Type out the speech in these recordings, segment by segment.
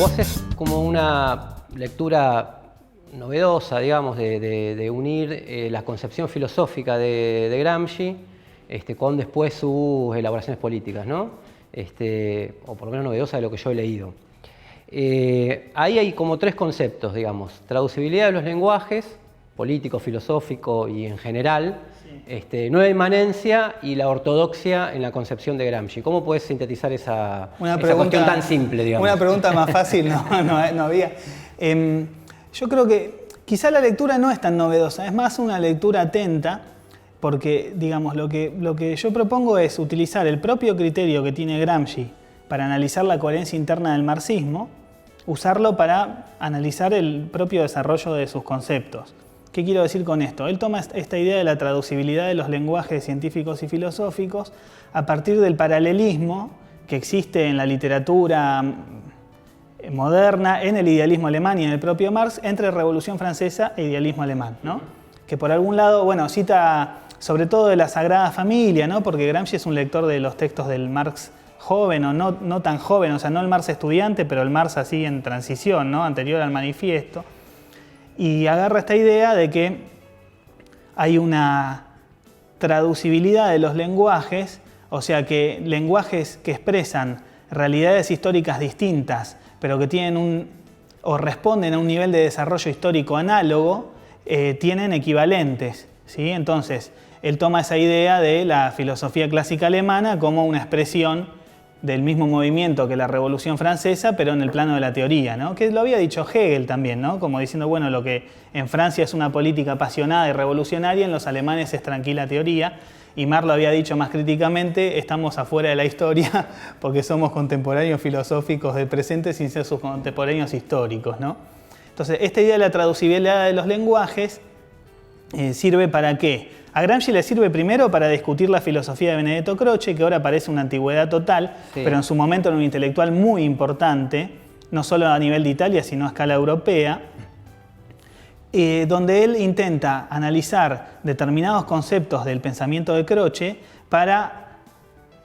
vos haces como una lectura novedosa, digamos, de unir la concepción filosófica de Gramsci con después sus elaboraciones políticas, ¿no? O por lo menos novedosa de lo que yo he leído. Ahí hay como tres conceptos, digamos: traducibilidad de los lenguajes, político, filosófico y en general, nueva inmanencia y la ortodoxia en la concepción de Gramsci. ¿Cómo puedes sintetizar esa cuestión tan simple, digamos? Una pregunta más fácil no había. Yo creo que quizá la lectura no es tan novedosa, es más una lectura atenta, porque, digamos, lo que yo propongo es utilizar el propio criterio que tiene Gramsci para analizar la coherencia interna del marxismo, usarlo para analizar el propio desarrollo de sus conceptos. ¿Qué quiero decir con esto? Él toma esta idea de la traducibilidad de los lenguajes científicos y filosóficos a partir del paralelismo que existe en la literatura moderna, en el idealismo alemán y en el propio Marx, entre Revolución Francesa e idealismo alemán, ¿no? Que por algún lado, bueno, cita sobre todo de la Sagrada Familia, ¿no? Porque Gramsci es un lector de los textos del Marx joven o no tan joven, o sea, no el Marx estudiante, pero el Marx así en transición, ¿no? Anterior al manifiesto. Y agarra esta idea de que hay una traducibilidad de los lenguajes, o sea que lenguajes que expresan realidades históricas distintas, pero que tienen o responden a un nivel de desarrollo histórico análogo, tienen equivalentes, ¿sí? Entonces, él toma esa idea de la filosofía clásica alemana como una expresión del mismo movimiento que la Revolución Francesa, pero en el plano de la teoría, ¿no? Que lo había dicho Hegel también, ¿no? Como diciendo, bueno, lo que en Francia es una política apasionada y revolucionaria, en los alemanes es tranquila teoría, y Marx lo había dicho más críticamente: estamos afuera de la historia porque somos contemporáneos filosóficos del presente sin ser sus contemporáneos históricos, ¿no? Entonces, esta idea de la traducibilidad de los lenguajes sirve para ¿qué? A Gramsci le sirve primero para discutir la filosofía de Benedetto Croce, que ahora parece una antigüedad total, sí, pero en su momento era un intelectual muy importante, no solo a nivel de Italia, sino a escala europea, donde él intenta analizar determinados conceptos del pensamiento de Croce para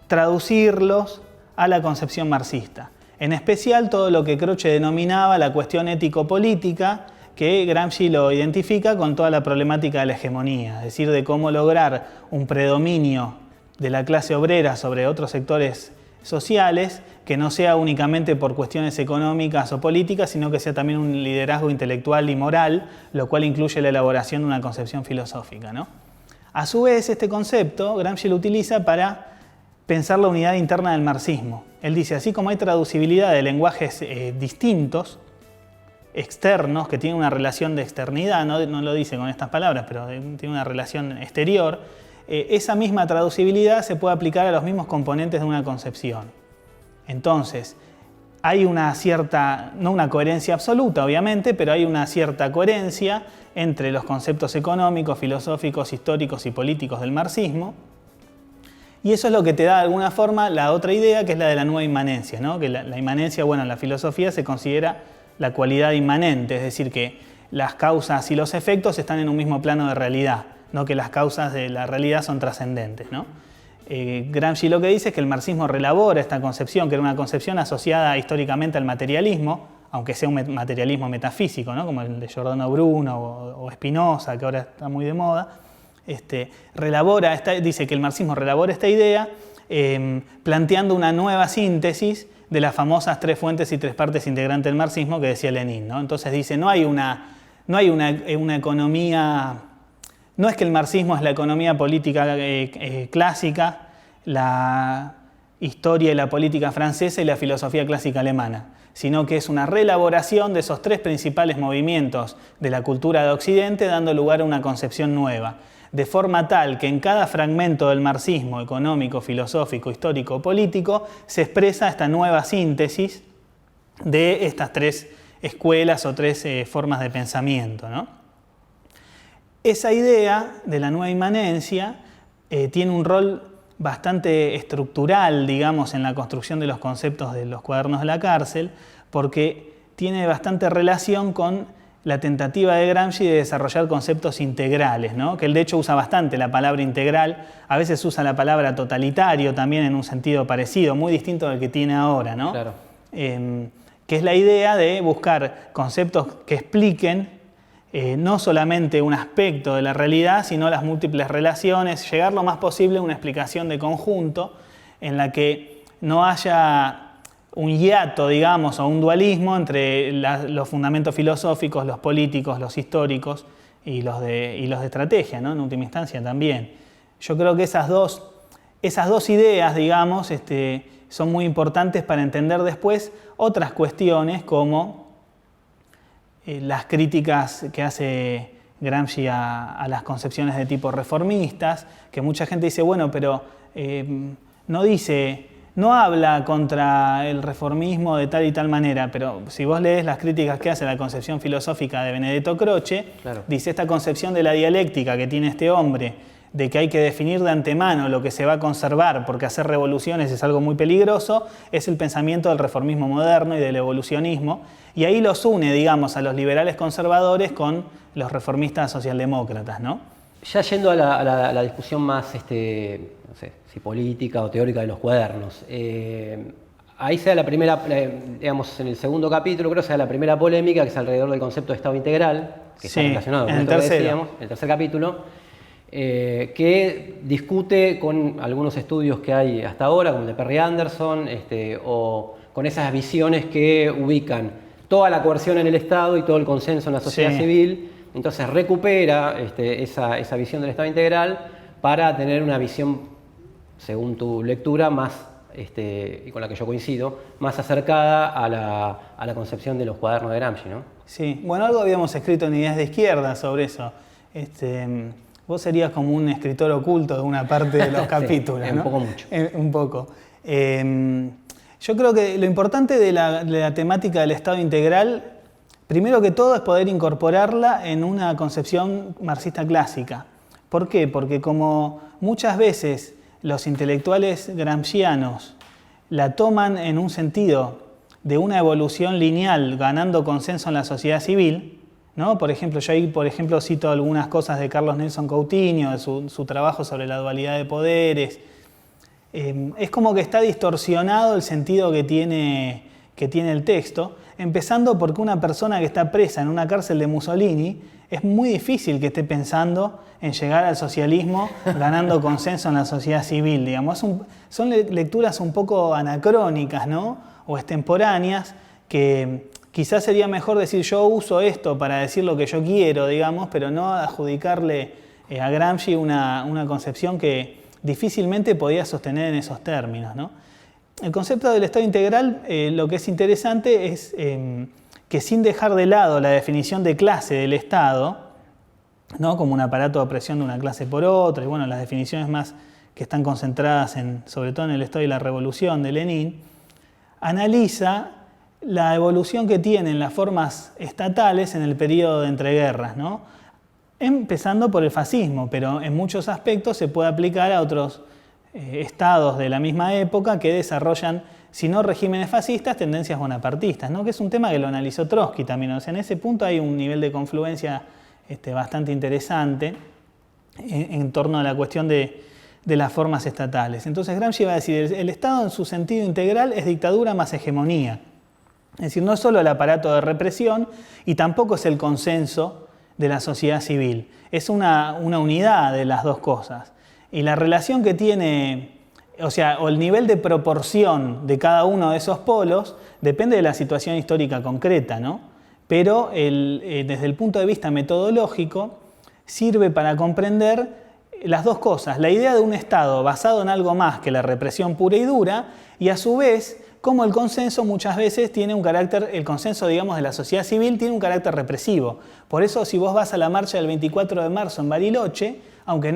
traducirlos a la concepción marxista. En especial todo lo que Croce denominaba la cuestión ético-política, que Gramsci lo identifica con toda la problemática de la hegemonía, es decir, de cómo lograr un predominio de la clase obrera sobre otros sectores sociales, que no sea únicamente por cuestiones económicas o políticas, sino que sea también un liderazgo intelectual y moral, lo cual incluye la elaboración de una concepción filosófica, ¿no? A su vez, este concepto Gramsci lo utiliza para pensar la unidad interna del marxismo. Él dice, así como hay traducibilidad de lenguajes distintos, externos, que tienen una relación de externidad, no lo dice con estas palabras, pero tiene una relación exterior, esa misma traducibilidad se puede aplicar a los mismos componentes de una concepción. Entonces, hay una cierta, no una coherencia absoluta, obviamente, pero hay una cierta coherencia entre los conceptos económicos, filosóficos, históricos y políticos del marxismo, y eso es lo que te da de alguna forma la otra idea, que es la de la nueva inmanencia, ¿no? Que la inmanencia, bueno, en la filosofía se considera la cualidad inmanente, es decir, que las causas y los efectos están en un mismo plano de realidad, no que las causas de la realidad son trascendentes, ¿no? Gramsci lo que dice es que el marxismo relabora esta concepción, que era una concepción asociada históricamente al materialismo, aunque sea un materialismo metafísico, ¿no? Como el de Giordano Bruno o Spinoza, que ahora está muy de moda. Dice que el marxismo relabora esta idea planteando una nueva síntesis de las famosas tres fuentes y tres partes integrantes del marxismo que decía Lenin, ¿no? Entonces dice, no hay una economía, no es que el marxismo es la economía política clásica, la historia y la política francesa y la filosofía clásica alemana, sino que es una reelaboración de esos tres principales movimientos de la cultura de Occidente, dando lugar a una concepción nueva, de forma tal que en cada fragmento del marxismo económico, filosófico, histórico, político, se expresa esta nueva síntesis de estas tres escuelas o tres formas de pensamiento, ¿no? Esa idea de la nueva inmanencia tiene un rol bastante estructural, digamos, en la construcción de los conceptos de los cuadernos de la cárcel, porque tiene bastante relación con la tentativa de Gramsci de desarrollar conceptos integrales, ¿no? Que él de hecho usa bastante la palabra integral, a veces usa la palabra totalitario también en un sentido parecido, muy distinto al que tiene ahora, ¿no? Claro. que es la idea de buscar conceptos que expliquen no solamente un aspecto de la realidad, sino las múltiples relaciones, llegar lo más posible a una explicación de conjunto en la que no haya un hiato, digamos, o un dualismo entre los fundamentos filosóficos, los políticos, los históricos y los de estrategia, ¿no? En última instancia también. Yo creo que esas dos ideas, digamos, son muy importantes para entender después otras cuestiones como las críticas que hace Gramsci a las concepciones de tipo reformistas, que mucha gente dice, bueno, pero no habla contra el reformismo de tal y tal manera, pero si vos lees las críticas que hace a la concepción filosófica de Benedetto Croce, claro, dice esta concepción de la dialéctica que tiene este hombre, de que hay que definir de antemano lo que se va a conservar porque hacer revoluciones es algo muy peligroso, es el pensamiento del reformismo moderno y del evolucionismo, y ahí los une, digamos, a los liberales conservadores con los reformistas socialdemócratas, ¿no? Ya yendo a la discusión más, no sé, si política o teórica de los cuadernos, ahí se da la primera, digamos, en el segundo capítulo creo que se da la primera polémica, que es alrededor del concepto de Estado integral, que está relacionado con esto que decíamos, en el tercer capítulo, que discute con algunos estudios que hay hasta ahora, como el de Perry Anderson, o con esas visiones que ubican toda la coerción en el Estado y todo el consenso en la sociedad civil. Entonces recupera esa visión del Estado integral para tener una visión, según tu lectura, más, y con la que yo coincido, más acercada a la concepción de los cuadernos de Gramsci, ¿no? Sí, bueno, algo habíamos escrito en Ideas de Izquierda sobre eso. Vos serías como un escritor oculto de una parte de los capítulos, sí, ¿no? Un poco mucho. Un poco. Yo creo que lo importante de la temática del Estado integral, primero que todo, es poder incorporarla en una concepción marxista clásica. ¿Por qué? Porque como muchas veces los intelectuales gramscianos la toman en un sentido de una evolución lineal ganando consenso en la sociedad civil, ¿no? Por ejemplo, yo ahí cito algunas cosas de Carlos Nelson Coutinho, de su trabajo sobre la dualidad de poderes. Es como que está distorsionado el sentido que tiene el texto, empezando porque una persona que está presa en una cárcel de Mussolini es muy difícil que esté pensando en llegar al socialismo ganando consenso en la sociedad civil, digamos. Son lecturas un poco anacrónicas, ¿no? O extemporáneas, que quizás sería mejor decir yo uso esto para decir lo que yo quiero, digamos, pero no adjudicarle a Gramsci una concepción que difícilmente podía sostener en esos términos, ¿no? El concepto del Estado integral, lo que es interesante es que sin dejar de lado la definición de clase del Estado, ¿no? Como un aparato de opresión de una clase por otra, y bueno, las definiciones más que están concentradas sobre todo en el Estado y la Revolución de Lenin, analiza la evolución que tienen las formas estatales en el periodo de entreguerras, ¿no? Empezando por el fascismo, pero en muchos aspectos se puede aplicar a otros estados de la misma época que desarrollan, si no regímenes fascistas, tendencias bonapartistas, ¿no? Que es un tema que lo analizó Trotsky también. O sea, en ese punto hay un nivel de confluencia bastante interesante en torno a la cuestión de las formas estatales. Entonces Gramsci va a decir, el Estado en su sentido integral es dictadura más hegemonía. Es decir, no es solo el aparato de represión y tampoco es el consenso de la sociedad civil. Es una unidad de las dos cosas. Y la relación que tiene, o el nivel de proporción de cada uno de esos polos depende de la situación histórica concreta, ¿no? Pero desde el punto de vista metodológico sirve para comprender las dos cosas. La idea de un Estado basado en algo más que la represión pura y dura y a su vez cómo el consenso muchas veces tiene un carácter, el consenso, digamos, de la sociedad civil tiene un carácter represivo. Por eso, si vos vas a la marcha del 24 de marzo en Bariloche,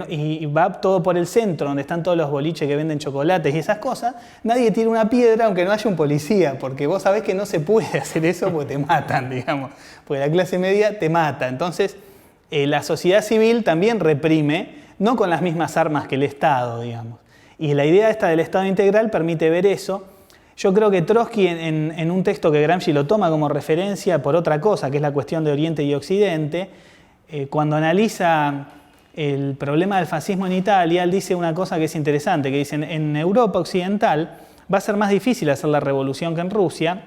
y va todo por el centro, donde están todos los boliches que venden chocolates y esas cosas, nadie tira una piedra aunque no haya un policía, porque vos sabés que no se puede hacer eso porque te matan, digamos, porque la clase media te mata. Entonces, la sociedad civil también reprime, no con las mismas armas que el Estado, digamos. Y la idea esta del Estado integral permite ver eso. Yo creo que Trotsky, en un texto que Gramsci lo toma como referencia por otra cosa, que es la cuestión de Oriente y Occidente, cuando analiza el problema del fascismo en Italia, él dice una cosa que es interesante, que dice, en Europa occidental va a ser más difícil hacer la revolución que en Rusia,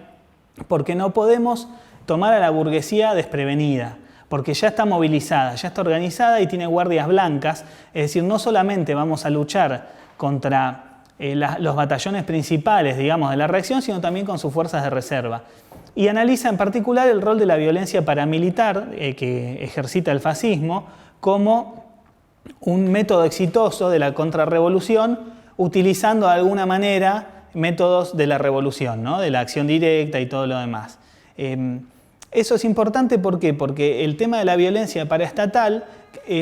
porque no podemos tomar a la burguesía desprevenida, porque ya está movilizada, ya está organizada y tiene guardias blancas, es decir, no solamente vamos a luchar contra los batallones principales, digamos, de la reacción, sino también con sus fuerzas de reserva. Y analiza en particular el rol de la violencia paramilitar que ejercita el fascismo como un método exitoso de la contrarrevolución, utilizando de alguna manera métodos de la revolución, ¿no? De la acción directa y todo lo demás. Eso es importante, ¿por qué? Porque el tema de la violencia paraestatal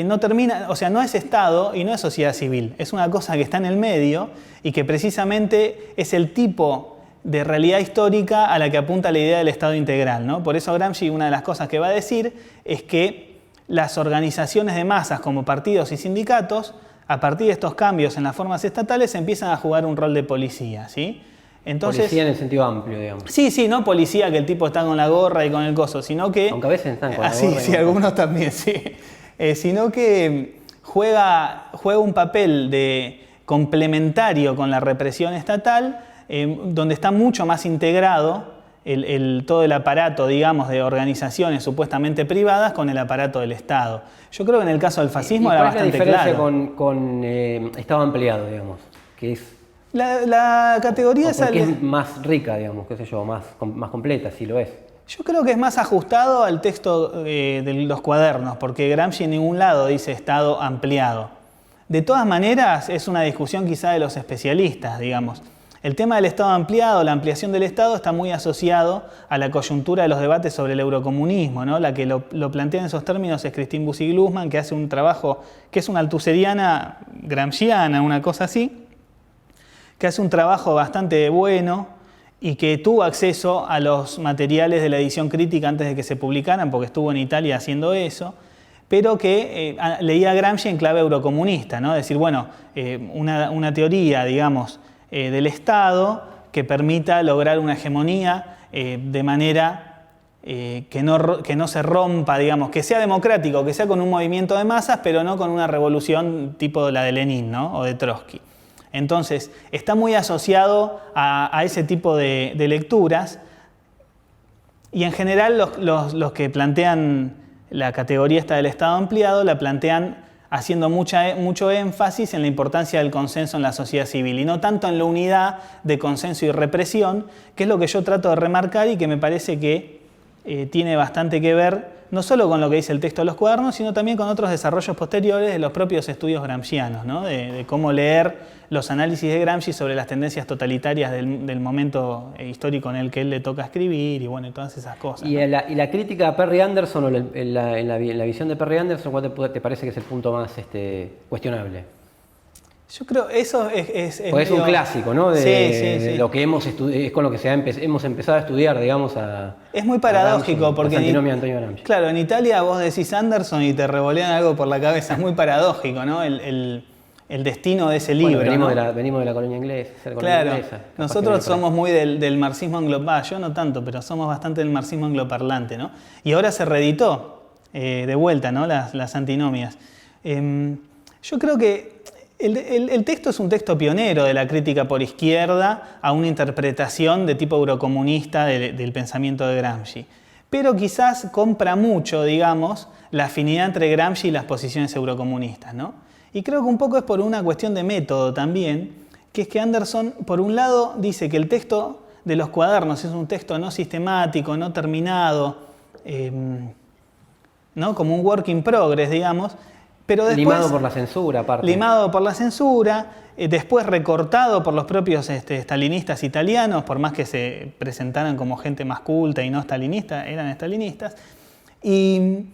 no termina, o sea, no es Estado y no es sociedad civil, es una cosa que está en el medio y que precisamente es el tipo de realidad histórica a la que apunta la idea del Estado integral, ¿no? Por eso Gramsci, una de las cosas que va a decir es que las organizaciones de masas como partidos y sindicatos, a partir de estos cambios en las formas estatales, empiezan a jugar un rol de policía, ¿sí? Entonces, policía en el sentido amplio, digamos. Sí, no policía que el tipo está con la gorra y con el coso, sino que... Aunque a veces están con la gorra. Sí, algunos también, sí. Sino que juega un papel de complementario con la represión estatal, donde está mucho más integrado todo el aparato, digamos, de organizaciones supuestamente privadas con el aparato del Estado. Yo creo que en el caso del fascismo era bastante claro. ¿Cuál es la diferencia con Estado ampliado, digamos? Que es... La categoría porque es más rica, digamos, qué sé yo, más completa, si lo es. Yo creo que es más ajustado al texto de los cuadernos, porque Gramsci en ningún lado dice Estado ampliado. De todas maneras, es una discusión quizá de los especialistas, digamos. El tema del Estado ampliado, la ampliación del Estado, está muy asociado a la coyuntura de los debates sobre el eurocomunismo, ¿no? La que lo plantea en esos términos es Christine Bussy-Glusman, que hace un trabajo que es una althuseriana gramsciana, una cosa así, que hace un trabajo bastante bueno y que tuvo acceso a los materiales de la edición crítica antes de que se publicaran, porque estuvo en Italia haciendo eso, pero que leía a Gramsci en clave eurocomunista, ¿no? Es decir, bueno, una teoría, digamos, del Estado que permita lograr una hegemonía de manera que no se rompa, digamos, que sea democrático, que sea con un movimiento de masas, pero no con una revolución tipo la de Lenin, ¿no? O de Trotsky. Entonces, está muy asociado a ese tipo de lecturas y en general los que plantean la categoría esta del Estado ampliado la plantean haciendo mucho énfasis en la importancia del consenso en la sociedad civil y no tanto en la unidad de consenso y represión, que es lo que yo trato de remarcar y que me parece que tiene bastante que ver no solo con lo que dice el texto de los cuadernos, sino también con otros desarrollos posteriores de los propios estudios gramscianos, ¿no? De cómo leer los análisis de Gramsci sobre las tendencias totalitarias del momento histórico en el que él le toca escribir y bueno, todas esas cosas. ¿Y, ¿no? y la crítica a Perry Anderson o en la visión de Perry Anderson, cuál te parece que es el punto más cuestionable? Yo creo eso es un clásico, ¿no? Sí. Lo que es con lo que hemos empezado a estudiar, digamos, es muy paradójico Gramsci, porque Antonio Gramsci. Claro, en Italia vos decís Anderson y te revolean algo por la cabeza. Es muy paradójico, ¿no? El destino de ese libro. Venimos, ¿no? venimos de la colonia inglesa. Claro, nosotros somos muy del marxismo angloparlante, yo no tanto, pero somos bastante del marxismo angloparlante, ¿no? Y ahora se reeditó de vuelta, ¿no? Las antinomias. Yo creo que el texto es un texto pionero de la crítica por izquierda a una interpretación de tipo eurocomunista del pensamiento de Gramsci. Pero quizás compra mucho, digamos, la afinidad entre Gramsci y las posiciones eurocomunistas, ¿no? Y creo que un poco es por una cuestión de método también, que es que Anderson, por un lado, dice que el texto de los cuadernos es un texto no sistemático, no terminado, ¿no? Como un work in progress, digamos, pero después, limado por la censura, aparte. Limado por la censura, después recortado por los propios estalinistas italianos, por más que se presentaran como gente más culta y no estalinista, eran estalinistas. Y,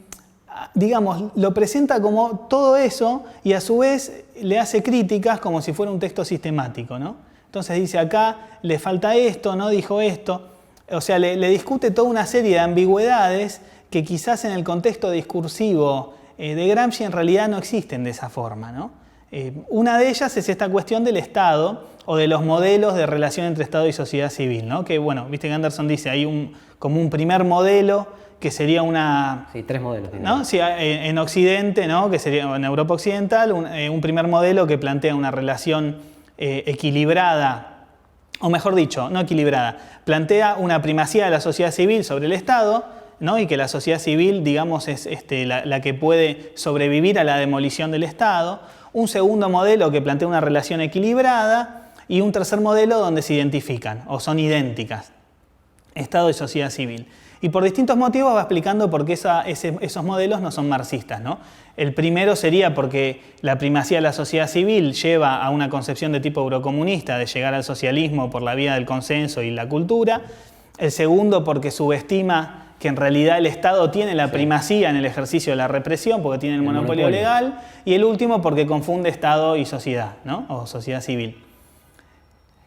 digamos, lo presenta como todo eso y a su vez le hace críticas como si fuera un texto sistemático, ¿no? Entonces dice, acá le falta esto, no dijo esto. O sea, le discute toda una serie de ambigüedades que quizás en el contexto discursivo de Gramsci en realidad no existen de esa forma, ¿no? Una de ellas es esta cuestión del Estado o de los modelos de relación entre Estado y sociedad civil, ¿no? Que, bueno, viste que Anderson dice, hay como un primer modelo que sería una... Sí, 3 modelos. ¿no? Sí, en Occidente, ¿no? Que sería en Europa Occidental, un primer modelo que plantea una relación equilibrada o mejor dicho, no equilibrada, plantea una primacía de la sociedad civil sobre el Estado, ¿no? Y que la sociedad civil, digamos, es la que puede sobrevivir a la demolición del Estado. Un segundo modelo que plantea una relación equilibrada y un tercer modelo donde se identifican o son idénticas, Estado y sociedad civil. Y por distintos motivos va explicando por qué esos modelos no son marxistas, ¿no? El primero sería porque la primacía de la sociedad civil lleva a una concepción de tipo eurocomunista de llegar al socialismo por la vía del consenso y la cultura. El segundo porque subestima que en realidad el Estado tiene la primacía en el ejercicio de la represión porque tiene el monopolio legal. Y el último porque confunde Estado y sociedad, ¿no? O sociedad civil.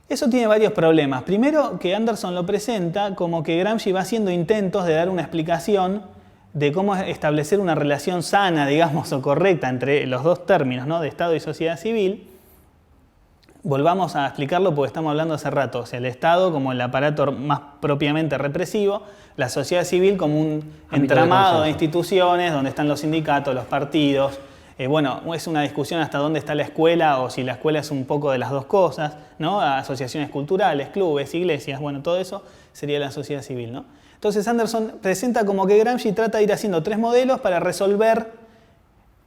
Eso tiene varios problemas. Primero, que Anderson lo presenta como que Gramsci va haciendo intentos de dar una explicación de cómo establecer una relación sana, digamos, o correcta entre los dos términos, ¿no? De Estado y sociedad civil. Volvamos a explicarlo porque estamos hablando hace rato. O sea, el Estado como el aparato más propiamente represivo, la sociedad civil como un entramado de instituciones donde están los sindicatos, los partidos. Bueno, es una discusión hasta dónde está la escuela o si la escuela es un poco de las dos cosas, ¿no? Asociaciones culturales, clubes, iglesias, bueno, todo eso sería la sociedad civil, ¿no? Entonces Anderson presenta como que Gramsci trata de ir haciendo tres modelos para resolver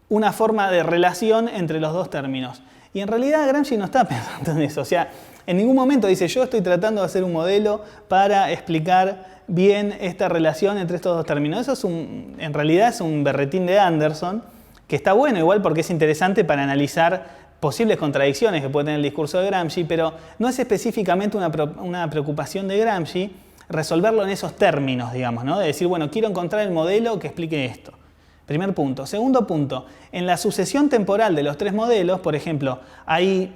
una forma de relación entre los dos términos. Y en realidad Gramsci no está pensando en eso, o sea, en ningún momento dice yo estoy tratando de hacer un modelo para explicar bien esta relación entre estos dos términos. Eso en realidad es un berretín de Anderson, que está bueno igual porque es interesante para analizar posibles contradicciones que puede tener el discurso de Gramsci, pero no es específicamente una preocupación de Gramsci resolverlo en esos términos, digamos, ¿no? De decir, bueno, quiero encontrar el modelo que explique esto. Primer punto. Segundo punto, en la sucesión temporal de los tres modelos, por ejemplo, hay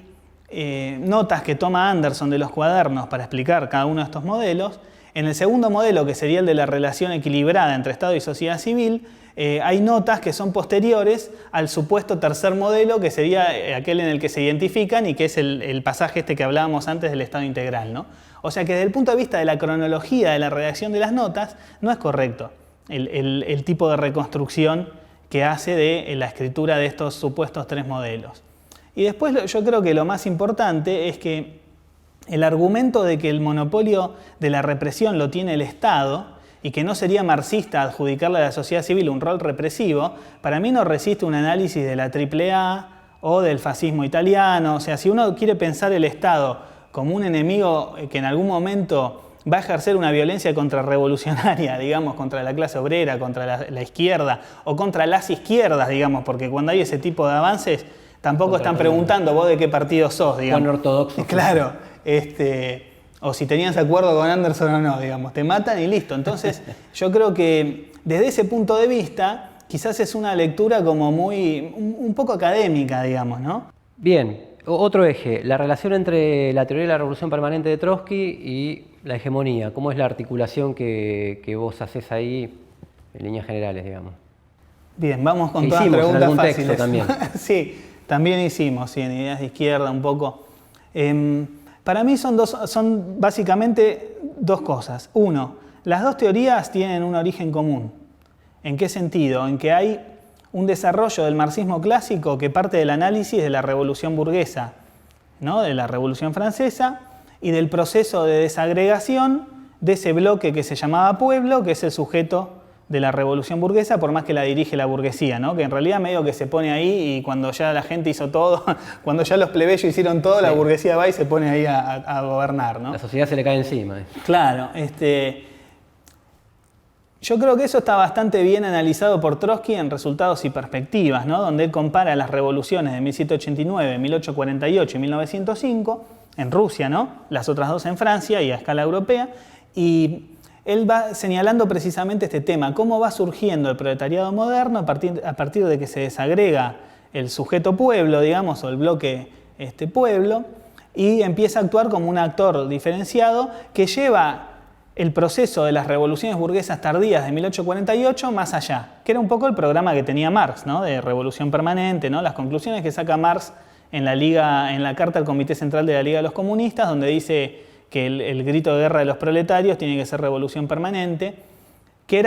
notas que toma Anderson de los cuadernos para explicar cada uno de estos modelos. En el segundo modelo, que sería el de la relación equilibrada entre Estado y sociedad civil, hay notas que son posteriores al supuesto tercer modelo, que sería aquel en el que se identifican y que es el pasaje este que hablábamos antes del Estado integral, ¿no? O sea que desde el punto de vista de la cronología de la redacción de las notas, no es correcto el tipo de reconstrucción que hace de la escritura de estos supuestos tres modelos. Y después yo creo que lo más importante es que el argumento de que el monopolio de la represión lo tiene el Estado y que no sería marxista adjudicarle a la sociedad civil un rol represivo, para mí no resiste un análisis de la AAA o del fascismo italiano. O sea, si uno quiere pensar el Estado como un enemigo que en algún momento va a ejercer una violencia contrarrevolucionaria, digamos, contra la clase obrera, contra la izquierda o contra las izquierdas, digamos, porque cuando hay ese tipo de avances tampoco están preguntando vos de qué partido sos, digamos. Con ortodoxo. Claro, o si tenías acuerdo con Anderson o no, digamos, te matan y listo. Entonces, yo creo que desde ese punto de vista, quizás es una lectura como un poco académica, digamos, ¿no? Bien, otro eje, la relación entre la teoría de la revolución permanente de Trotsky y la hegemonía. ¿Cómo es la articulación que vos hacés ahí en líneas generales, digamos? Bien, vamos con todas las preguntas fáciles. Texto también. Sí, también hicimos, sí, en Ideas de Izquierda un poco. Para mí son básicamente dos cosas. Uno, las dos teorías tienen un origen común. ¿En qué sentido? En que hay un desarrollo del marxismo clásico que parte del análisis de la revolución burguesa, ¿no? De la revolución francesa y del proceso de desagregación de ese bloque que se llamaba pueblo, que es el sujeto de la revolución burguesa, por más que la dirige la burguesía, ¿no? Que en realidad medio que se pone ahí y cuando ya la gente hizo todo, cuando ya los plebeyos hicieron todo, sí, la burguesía va y se pone ahí a gobernar, ¿no? La sociedad se le cae encima. Claro, yo creo que eso está bastante bien analizado por Trotsky en Resultados y Perspectivas, ¿no? Donde él compara las revoluciones de 1789, 1848 y 1905 en Rusia, ¿no? Las otras dos en Francia y a escala europea, y él va señalando precisamente este tema, cómo va surgiendo el proletariado moderno a partir de que se desagrega el sujeto pueblo, digamos, o el bloque pueblo, y empieza a actuar como un actor diferenciado que lleva el proceso de las revoluciones burguesas tardías de 1848 más allá, que era un poco el programa que tenía Marx, ¿no? De revolución permanente, ¿no? Las conclusiones que saca Marx en la carta al Comité Central de la Liga de los Comunistas, donde dice que el grito de guerra de los proletarios tiene que ser revolución permanente, que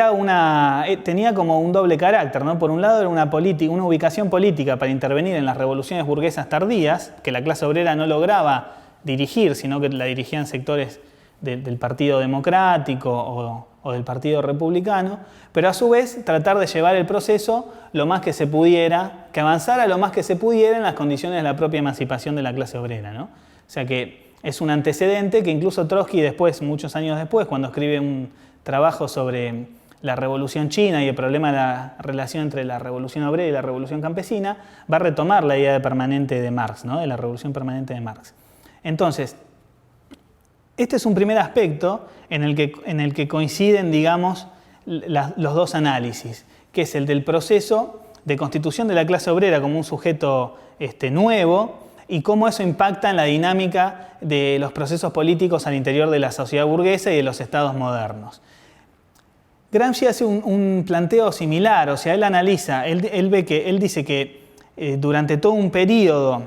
tenía como un doble carácter, ¿no? Por un lado era una ubicación política para intervenir en las revoluciones burguesas tardías, que la clase obrera no lograba dirigir, sino que la dirigían sectores del Partido Democrático o del Partido Republicano, pero a su vez tratar de llevar el proceso lo más que se pudiera, que avanzara lo más que se pudiera en las condiciones de la propia emancipación de la clase obrera, ¿no? O sea que es un antecedente que incluso Trotsky después, muchos años después, cuando escribe un trabajo sobre la Revolución China y el problema de la relación entre la Revolución Obrera y la Revolución Campesina, va a retomar la idea de permanente de Marx, ¿no? De la Revolución Permanente de Marx. Entonces, este es un primer aspecto en el que coinciden, digamos, los dos análisis, que es el del proceso de constitución de la clase obrera como un sujeto nuevo y cómo eso impacta en la dinámica de los procesos políticos al interior de la sociedad burguesa y de los estados modernos. Gramsci hace un planteo similar, o sea, él analiza, él dice que durante todo un periodo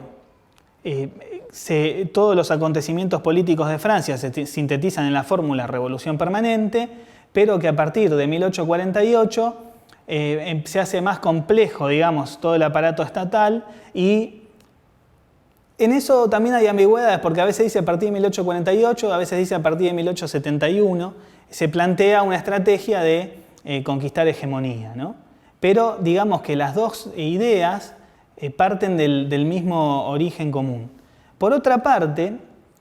todos los acontecimientos políticos de Francia se sintetizan en la fórmula revolución permanente, pero que a partir de 1848 se hace más complejo, digamos, todo el aparato estatal, y en eso también hay ambigüedades, porque a veces dice a partir de 1848, a veces dice a partir de 1871, se plantea una estrategia de conquistar hegemonía, ¿no? Pero digamos que las dos ideas parten del mismo origen común. Por otra parte,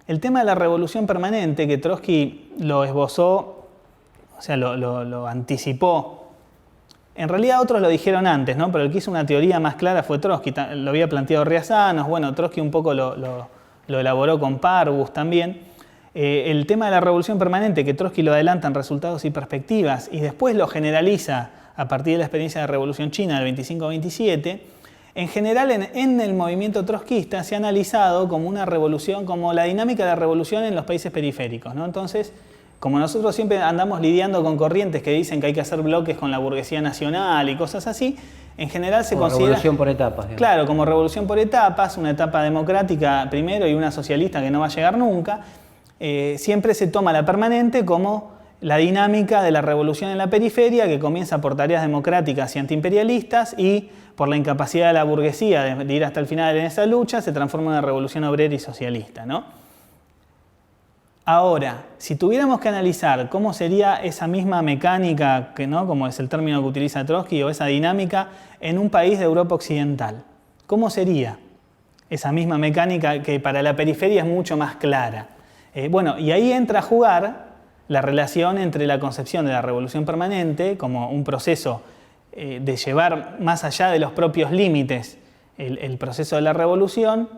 el tema de la revolución permanente, que Trotsky lo esbozó, o sea, lo anticipó. En realidad otros lo dijeron antes, ¿no? Pero el que hizo una teoría más clara fue Trotsky. Lo había planteado Riazanos, bueno, Trotsky un poco lo elaboró con Parbus también. El tema de la revolución permanente, que Trotsky lo adelanta en Resultados y Perspectivas, y después lo generaliza a partir de la experiencia de la Revolución China del 25-27, en general en el movimiento trotskista se ha analizado como una revolución, como la dinámica de la revolución en los países periféricos, ¿no? Entonces, como nosotros siempre andamos lidiando con corrientes que dicen que hay que hacer bloques con la burguesía nacional y cosas así, en general se considera... revolución por etapas. Digamos. Claro, como revolución por etapas, una etapa democrática primero y una socialista que no va a llegar nunca. Siempre se toma la permanente como la dinámica de la revolución en la periferia, que comienza por tareas democráticas y antiimperialistas y por la incapacidad de la burguesía de ir hasta el final en esa lucha, se transforma en una revolución obrera y socialista, ¿no? Ahora, si tuviéramos que analizar cómo sería esa misma mecánica, ¿no? Como es el término que utiliza Trotsky, o esa dinámica en un país de Europa occidental, ¿cómo sería esa misma mecánica que para la periferia es mucho más clara? Bueno, y ahí entra a jugar la relación entre la concepción de la revolución permanente como un proceso de llevar más allá de los propios límites el proceso de la revolución,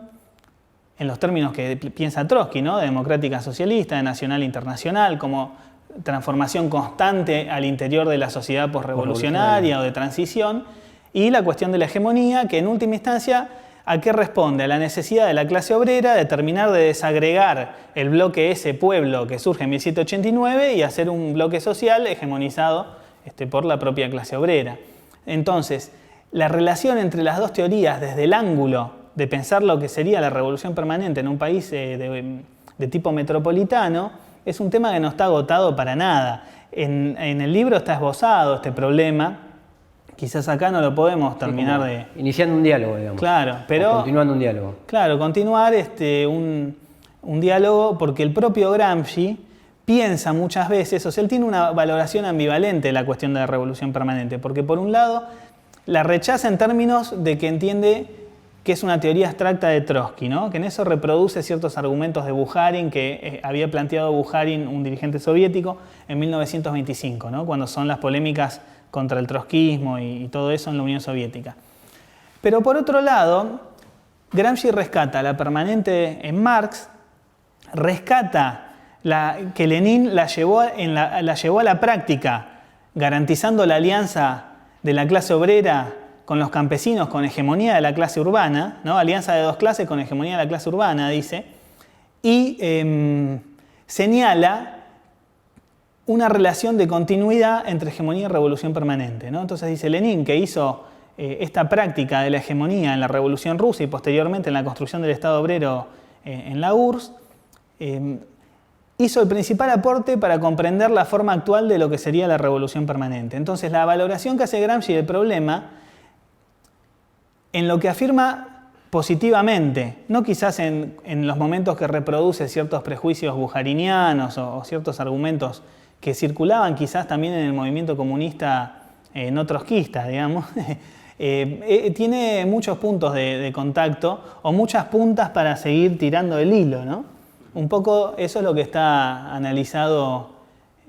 en los términos que piensa Trotsky, ¿no? De democrática socialista, de nacional internacional, como transformación constante al interior de la sociedad posrevolucionaria o de transición, y la cuestión de la hegemonía, que en última instancia, ¿a qué responde? A la necesidad de la clase obrera de terminar de desagregar el bloque ese pueblo que surge en 1789 y hacer un bloque social hegemonizado por la propia clase obrera. Entonces, la relación entre las dos teorías desde el ángulo de pensar lo que sería la revolución permanente en un país de tipo metropolitano es un tema que no está agotado para nada. En el libro está esbozado este problema. Quizás acá no lo podemos terminar de... Iniciando un diálogo, digamos. Claro, pero... O continuando un diálogo. Claro, continuar un diálogo porque el propio Gramsci piensa muchas veces, o sea, él tiene una valoración ambivalente de la cuestión de la revolución permanente, porque por un lado la rechaza en términos de que entiende que es una teoría abstracta de Trotsky, ¿no? Que en eso reproduce ciertos argumentos de Bukharin que había planteado Bukharin, un dirigente soviético, en 1925, ¿no? Cuando son las polémicas contra el trotskismo y todo eso en la Unión Soviética. Pero por otro lado, Gramsci rescata la permanente en Marx, rescata que Lenin la llevó a la práctica, garantizando la alianza de la clase obrera con los campesinos, con hegemonía de la clase urbana, ¿no? Alianza de dos clases con hegemonía de la clase urbana, dice, y señala una relación de continuidad entre hegemonía y revolución permanente, ¿no? Entonces dice Lenin, que hizo esta práctica de la hegemonía en la Revolución Rusa y posteriormente en la construcción del Estado obrero en la URSS, hizo el principal aporte para comprender la forma actual de lo que sería la revolución permanente. Entonces la valoración que hace Gramsci del problema, en lo que afirma positivamente, no quizás en los momentos que reproduce ciertos prejuicios bujarinianos o ciertos argumentos que circulaban quizás también en el movimiento comunista no trotskista, digamos. Tiene muchos puntos de contacto o muchas puntas para seguir tirando el hilo, ¿no? Un poco eso es lo que está analizado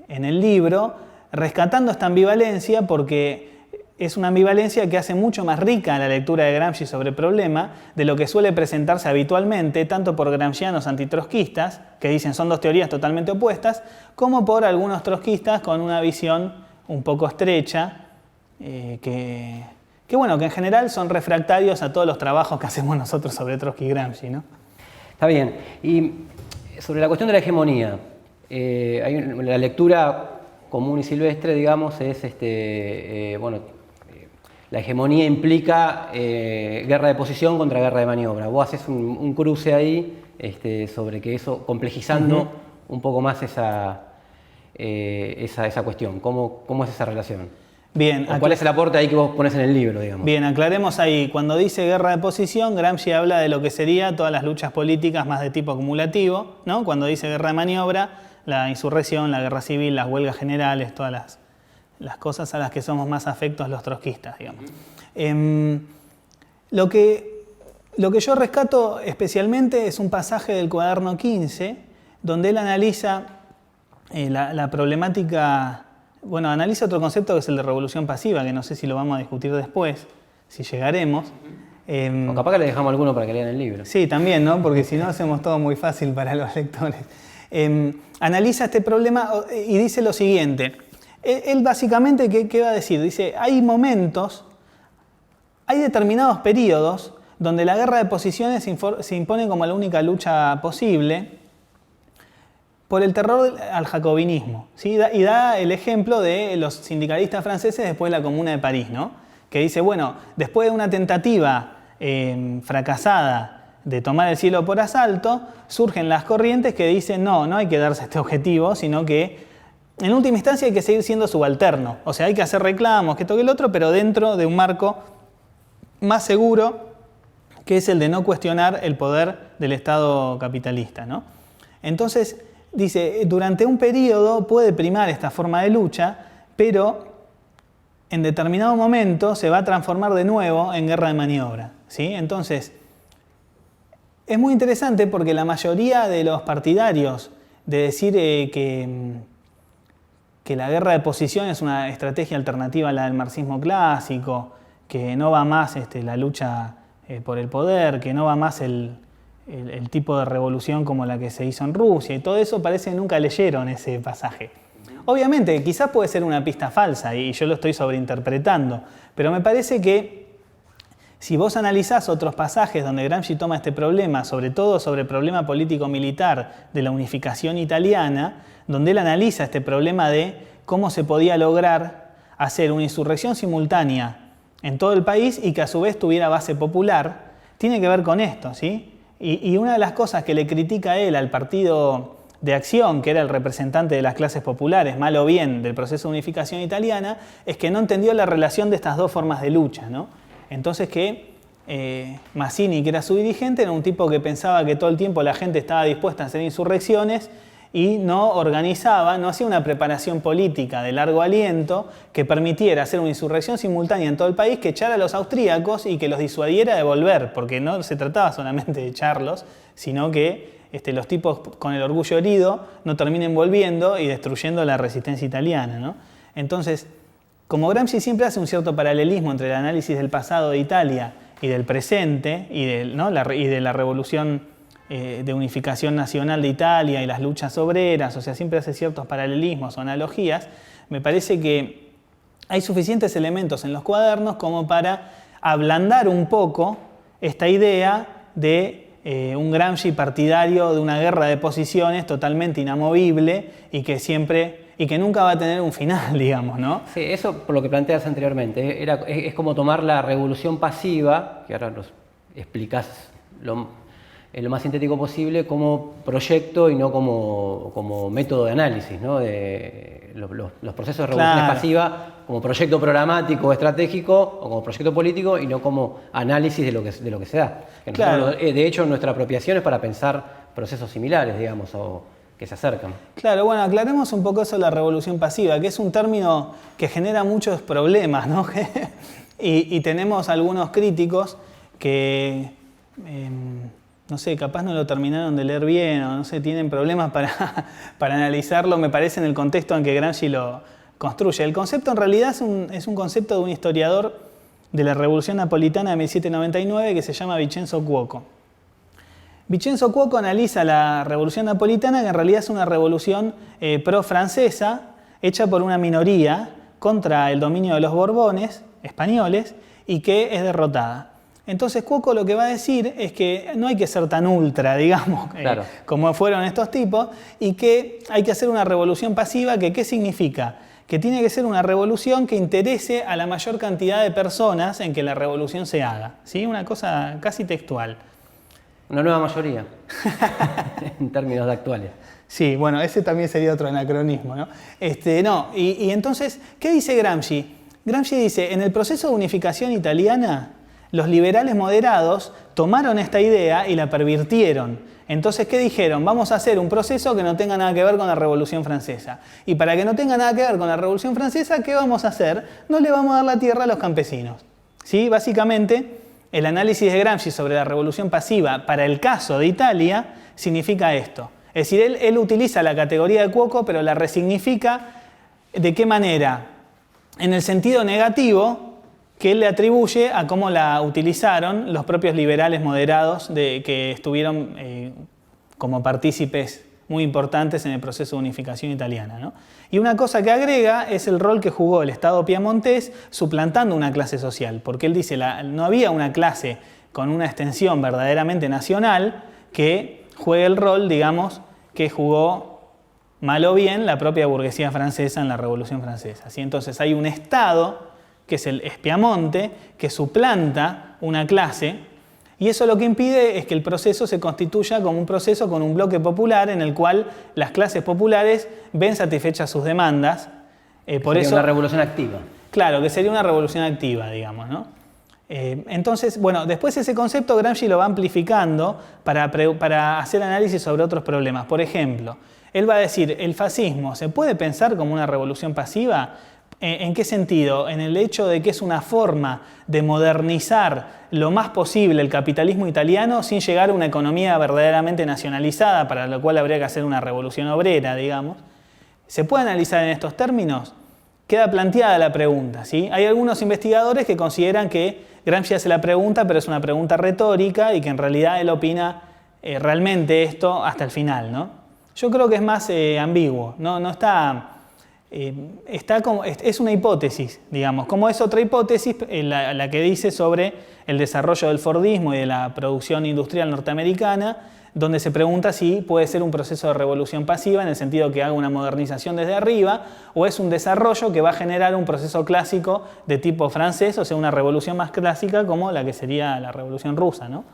en el libro, rescatando esta ambivalencia porque es una ambivalencia que hace mucho más rica la lectura de Gramsci sobre el problema de lo que suele presentarse habitualmente, tanto por gramscianos antitrotskistas, que dicen son dos teorías totalmente opuestas, como por algunos trotskistas con una visión un poco estrecha, que en general son refractarios a todos los trabajos que hacemos nosotros sobre Trotsky y Gramsci, ¿no? Está bien. Y sobre la cuestión de la hegemonía, la lectura común y silvestre, digamos, es la hegemonía implica guerra de posición contra guerra de maniobra. Vos haces un cruce ahí sobre que eso, complejizando un poco más esa cuestión. ¿Cómo es esa relación? Bien, ¿Cuál es el aporte ahí que vos pones en el libro, digamos? Bien, aclaremos ahí. Cuando dice guerra de posición, Gramsci habla de lo que sería todas las luchas políticas más de tipo acumulativo, ¿no? Cuando dice guerra de maniobra, la insurrección, la guerra civil, las huelgas generales, todas las cosas a las que somos más afectos los trotskistas, digamos. Lo que yo rescato especialmente es un pasaje del cuaderno 15, donde él analiza la problemática, analiza otro concepto que es el de revolución pasiva, que no sé si lo vamos a discutir después, si llegaremos. O capaz que le dejamos alguno para que lean el libro. Sí, también, ¿no? Porque si no hacemos todo muy fácil para los lectores. Analiza este problema y dice lo siguiente. Él básicamente, ¿qué va a decir? Dice, hay determinados periodos donde la guerra de posiciones se impone como la única lucha posible por el terror al jacobinismo, ¿sí? Y da el ejemplo de los sindicalistas franceses después de la Comuna de París, ¿no? Que dice, después de una tentativa fracasada de tomar el cielo por asalto, surgen las corrientes que dicen, no hay que darse este objetivo, sino que en última instancia hay que seguir siendo subalterno. O sea, hay que hacer reclamos, que toque el otro, pero dentro de un marco más seguro, que es el de no cuestionar el poder del Estado capitalista, ¿no? Entonces, dice, durante un periodo puede primar esta forma de lucha, pero en determinado momento se va a transformar de nuevo en guerra de maniobra, ¿sí? Entonces, es muy interesante porque la mayoría de los partidarios de decir que la guerra de posición es una estrategia alternativa a la del marxismo clásico, que no va más la lucha por el poder, que no va más el tipo de revolución como la que se hizo en Rusia, y todo eso parece que nunca leyeron ese pasaje. Obviamente, quizás puede ser una pista falsa y yo lo estoy sobreinterpretando, pero me parece que si vos analizás otros pasajes donde Gramsci toma este problema, sobre todo sobre el problema político-militar de la unificación italiana, donde él analiza este problema de cómo se podía lograr hacer una insurrección simultánea en todo el país y que a su vez tuviera base popular, tiene que ver con esto, ¿sí? Y una de las cosas que le critica él al Partido de Acción, que era el representante de las clases populares, mal o bien, del proceso de unificación italiana, es que no entendió la relación de estas dos formas de lucha, ¿no? Entonces que Mazzini, que era su dirigente, era un tipo que pensaba que todo el tiempo la gente estaba dispuesta a hacer insurrecciones y no organizaba, no hacía una preparación política de largo aliento que permitiera hacer una insurrección simultánea en todo el país que echara a los austríacos y que los disuadiera de volver, porque no se trataba solamente de echarlos, sino que los tipos con el orgullo herido no terminen volviendo y destruyendo la resistencia italiana, ¿no? Entonces, como Gramsci siempre hace un cierto paralelismo entre el análisis del pasado de Italia y del presente y de la revolución de unificación nacional de Italia y las luchas obreras, o sea, siempre hace ciertos paralelismos o analogías, me parece que hay suficientes elementos en los cuadernos como para ablandar un poco esta idea de un Gramsci partidario de una guerra de posiciones totalmente inamovible y que nunca va a tener un final, digamos, ¿no? Sí, eso por lo que planteas anteriormente. Es como tomar la revolución pasiva, que ahora nos explicás lo más sintético posible como proyecto y no como método de análisis, ¿no? De los procesos de revolución pasiva como proyecto programático estratégico o como proyecto político y no como análisis de lo que se da. De hecho, nuestra apropiación es para pensar procesos similares, digamos, o que se acercan. Claro, bueno, aclaremos un poco eso de la revolución pasiva, que es un término que genera muchos problemas, ¿no? y tenemos algunos críticos que, no sé, capaz no lo terminaron de leer bien o no sé, tienen problemas para analizarlo, me parece, en el contexto en que Gramsci lo construye. El concepto en realidad es un concepto de un historiador de la Revolución Napolitana de 1799 que se llama Vincenzo Cuoco. Vincenzo Cuoco analiza la Revolución Napolitana, que en realidad es una revolución pro-francesa, hecha por una minoría contra el dominio de los Borbones españoles y que es derrotada. Entonces Cuoco lo que va a decir es que no hay que ser tan ultra, digamos, como fueron estos tipos, y que hay que hacer una revolución pasiva, que ¿qué significa? Que tiene que ser una revolución que interese a la mayor cantidad de personas en que la revolución se haga, ¿sí? Una cosa casi textual. Una nueva mayoría, en términos actuales. Sí, bueno, ese también sería otro anacronismo, ¿no? Y entonces, ¿qué dice Gramsci? Gramsci dice, en el proceso de unificación italiana, los liberales moderados tomaron esta idea y la pervirtieron. Entonces, ¿qué dijeron? Vamos a hacer un proceso que no tenga nada que ver con la Revolución Francesa. Y para que no tenga nada que ver con la Revolución Francesa, ¿qué vamos a hacer? No le vamos a dar la tierra a los campesinos. ¿Sí? Básicamente, el análisis de Gramsci sobre la revolución pasiva para el caso de Italia significa esto. Es decir, él utiliza la categoría de Cuoco, pero la resignifica. ¿De qué manera? En el sentido negativo que él le atribuye a cómo la utilizaron los propios liberales moderados que estuvieron como partícipes muy importantes en el proceso de unificación italiana, ¿no? Y una cosa que agrega es el rol que jugó el Estado piamontés suplantando una clase social, porque él dice no había una clase con una extensión verdaderamente nacional que juegue el rol, digamos, que jugó mal o bien la propia burguesía francesa en la Revolución Francesa, ¿sí? Entonces hay un Estado, que es el Piamonte, que suplanta una clase, y eso lo que impide es que el proceso se constituya como un proceso con un bloque popular en el cual las clases populares ven satisfechas sus demandas. Por eso una revolución activa. Claro, que sería una revolución activa, digamos, ¿no? Entonces, bueno, después ese concepto Gramsci lo va amplificando para hacer análisis sobre otros problemas. Por ejemplo, él va a decir, ¿el fascismo se puede pensar como una revolución pasiva? ¿En qué sentido? En el hecho de que es una forma de modernizar lo más posible el capitalismo italiano sin llegar a una economía verdaderamente nacionalizada, para lo cual habría que hacer una revolución obrera, digamos. ¿Se puede analizar en estos términos? Queda planteada la pregunta, ¿sí? Hay algunos investigadores que consideran que Gramsci hace la pregunta, pero es una pregunta retórica y que en realidad él opina realmente esto hasta el final, ¿no? Yo creo que es más ambiguo, no está... es una hipótesis, digamos, como es otra hipótesis la que dice sobre el desarrollo del Fordismo y de la producción industrial norteamericana, donde se pregunta si puede ser un proceso de revolución pasiva en el sentido que haga una modernización desde arriba, o es un desarrollo que va a generar un proceso clásico de tipo francés, o sea, una revolución más clásica como la que sería la revolución rusa, ¿no?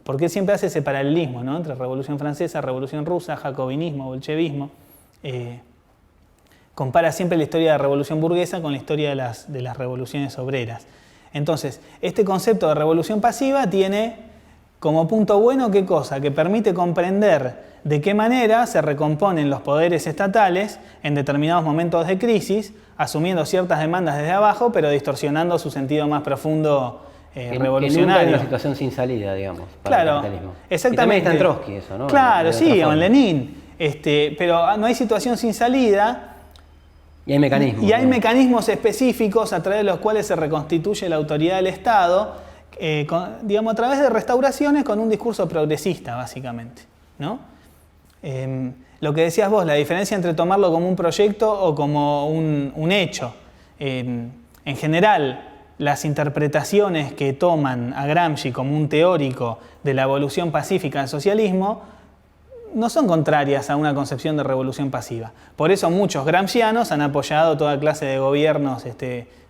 Porque siempre hace ese paralelismo, ¿no? Entre revolución francesa, revolución rusa, jacobinismo, bolchevismo. Compara siempre la historia de la revolución burguesa con la historia de las revoluciones obreras. Entonces, este concepto de revolución pasiva tiene como punto bueno, ¿qué cosa? Que permite comprender de qué manera se recomponen los poderes estatales en determinados momentos de crisis, asumiendo ciertas demandas desde abajo, pero distorsionando su sentido más profundo revolucionario. Que nunca hay una situación sin salida, digamos, para el capitalismo. Exactamente. Y también está en Trotsky eso, ¿no? Claro, sí, o en Lenin. Pero no hay situación sin salida. Y hay mecanismos. Y hay mecanismos específicos a través de los cuales se reconstituye la autoridad del Estado, digamos, a través de restauraciones con un discurso progresista, básicamente, ¿no? Lo que decías vos, la diferencia entre tomarlo como un proyecto o como un hecho. En general, las interpretaciones que toman a Gramsci como un teórico de la evolución pacífica del socialismo no son contrarias a una concepción de revolución pasiva. Por eso muchos gramscianos han apoyado toda clase de gobiernos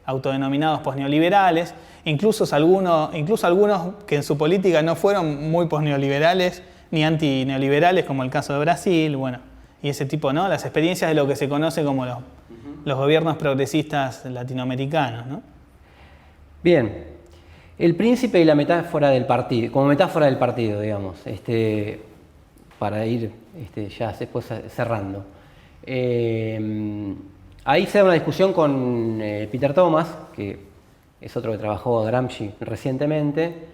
autodenominados posneoliberales, incluso algunos que en su política no fueron muy posneoliberales ni antineoliberales, como el caso de Brasil, bueno, y ese tipo, ¿no? Las experiencias de lo que se conoce como los gobiernos progresistas latinoamericanos, ¿no? Bien, el príncipe y la metáfora del partido, como metáfora del partido, digamos, para ir ya después cerrando. Ahí se da una discusión con Peter Thomas, que es otro que trabajó Gramsci recientemente.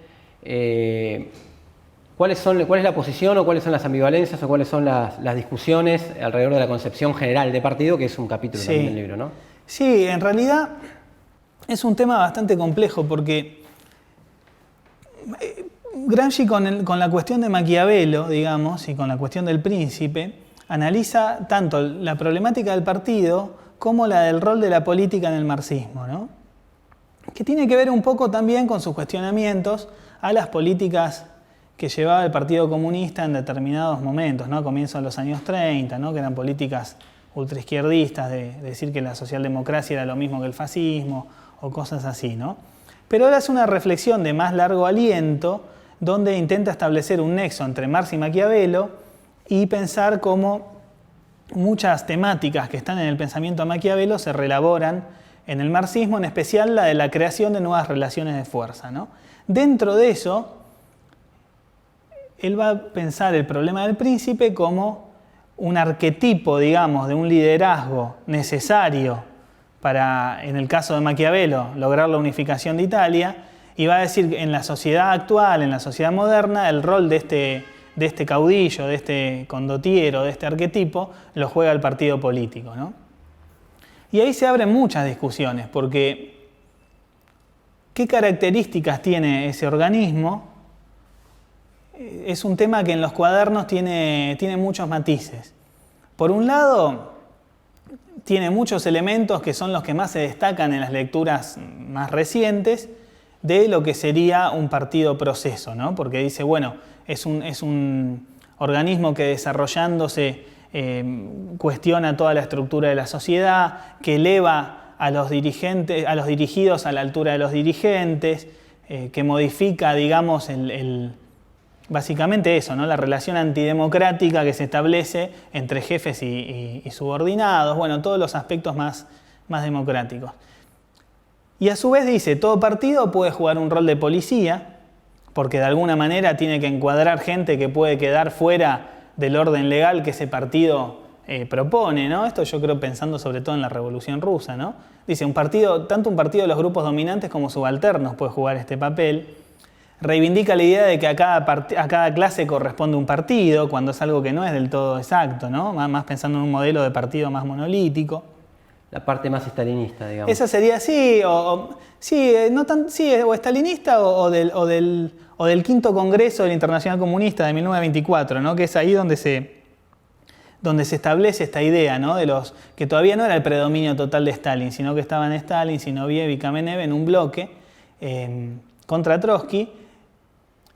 ¿Cuál es la posición o cuáles son las ambivalencias o cuáles son las discusiones alrededor de la concepción general de partido, que es un capítulo también del libro, ¿no? Sí, en realidad es un tema bastante complejo porque Gramsci con la cuestión de Maquiavelo, digamos, y con la cuestión del príncipe, analiza tanto la problemática del partido como la del rol de la política en el marxismo, ¿no? Que tiene que ver un poco también con sus cuestionamientos a las políticas que llevaba el Partido Comunista en determinados momentos, ¿no? A comienzos de los años 30, ¿no? Que eran políticas ultraizquierdistas, de decir que la socialdemocracia era lo mismo que el fascismo o cosas así, ¿no? Pero ahora es una reflexión de más largo aliento donde intenta establecer un nexo entre Marx y Maquiavelo y pensar cómo muchas temáticas que están en el pensamiento de Maquiavelo se reelaboran en el marxismo, en especial la de la creación de nuevas relaciones de fuerza, ¿no? Dentro de eso, él va a pensar el problema del príncipe como un arquetipo, digamos, de un liderazgo necesario para, en el caso de Maquiavelo, lograr la unificación de Italia, y va a decir que en la sociedad actual, en la sociedad moderna, el rol de este caudillo, de este condottiero, de este arquetipo, lo juega el partido político, ¿no? Y ahí se abren muchas discusiones, porque ¿qué características tiene ese organismo? Es un tema que en los cuadernos tiene muchos matices. Por un lado, tiene muchos elementos que son los que más se destacan en las lecturas más recientes de lo que sería un partido proceso, ¿no? Porque dice, bueno, es un organismo que desarrollándose cuestiona toda la estructura de la sociedad, que eleva a los dirigidos a la altura de los dirigentes, que modifica, digamos, básicamente eso, ¿no? La relación antidemocrática que se establece entre jefes y subordinados, bueno, todos los aspectos más democráticos. Y a su vez dice, todo partido puede jugar un rol de policía, porque de alguna manera tiene que encuadrar gente que puede quedar fuera del orden legal que ese partido propone, ¿no? Esto yo creo pensando sobre todo en la Revolución Rusa, ¿no? Dice, tanto un partido de los grupos dominantes como subalternos puede jugar este papel. Reivindica la idea de que a cada clase corresponde un partido, cuando es algo que no es del todo exacto, ¿no? Más pensando en un modelo de partido más monolítico. La parte más estalinista, digamos. Esa sería, sí, o estalinista o del Quinto Congreso del Internacional Comunista de 1924, ¿no? Que es ahí donde se establece esta idea, ¿no? Que todavía no era el predominio total de Stalin, sino que estaban Stalin, Zinoviev y Kamenev en un bloque contra Trotsky,